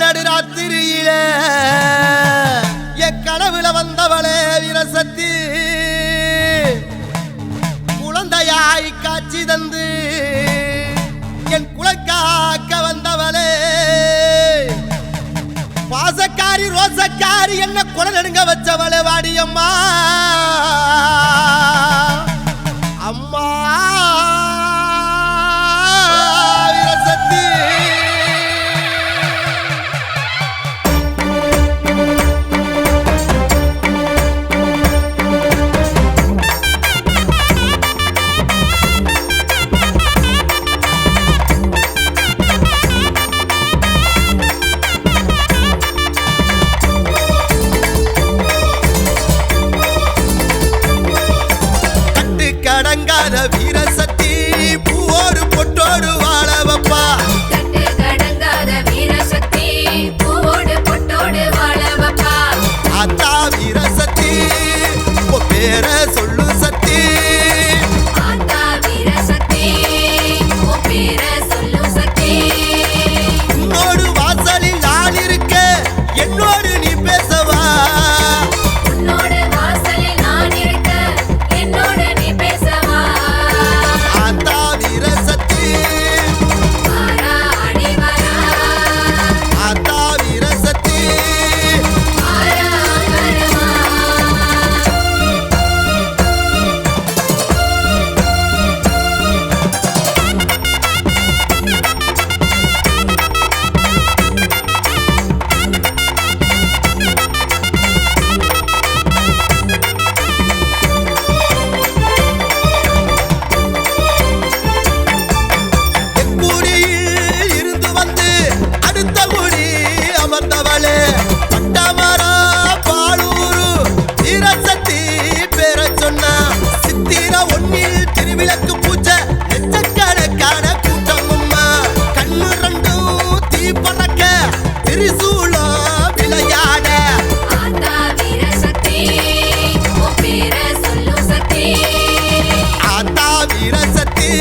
நடுராத்திரியில என் கனவுல வந்தவளே வீரசக்தி குழந்தையாய் காட்சி தந்து என் குலக்காக்க வந்தவளே பாசக்காரி ரோசக்காரி என்ன குல நடுங்க வச்சவளே வாடியம்மா அம்மா வீரசக்தி கடங்காத வீரசக்தி பூவோடு பொட்டோடு வாழ வப்பா கடங்காத வீரசக்தி பூவோடு பொட்டோடு வாழ வப்பா அத்தா வீரசக்தி பேர சொல்லு சக்தி ஆத்தா வீரசக்தி உன் பேர சொல்லு சக்தி உன்னோடு வாசலில் நான் இருக்க என்னோடு நீ பேசவா உன்னோடு வாசலில் நான் இருக்க என்னோடு நீ பேசவா அத்தா வீரசக்தி வாரா அடி வாரா அத்தா வீரசக்தி வாரா வரமா குடியில் இருந்து வந்து அடுத்த குடி அமர்ந்தவளே பட்டமரா பாலூரு வீரசக்தி பேர சொன்னா சித்திர ஒன்னில் திருவிளக்கு பூஜை லட்சக்கணக்கான கூட்டம் அம்மா கண்ணு ரெண்டும் தீ பறக்க திரிசூலம் விளையாட ஆத்தா வீரசக்தி உன் பேர சொல்லு சக்தி ஆத்தா வீரசக்தி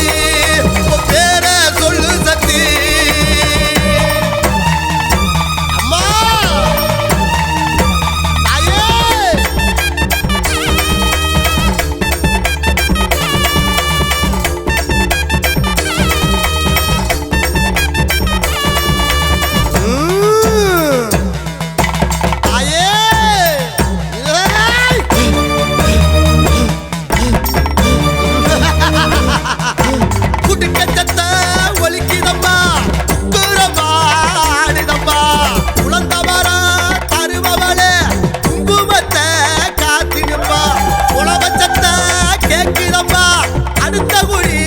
உன் பேர சொல்லு சக்தி அம்மா தாயே தாயே குடுக்கச்சத்த ஒலிக்கிதம்மா குரமாடிதம்மா குழந்தவரா தருபவளே குங்குமத்தை காத்திடுப்பா குளவச்சத்த கேட்கிதம்மா அடுத்த குடி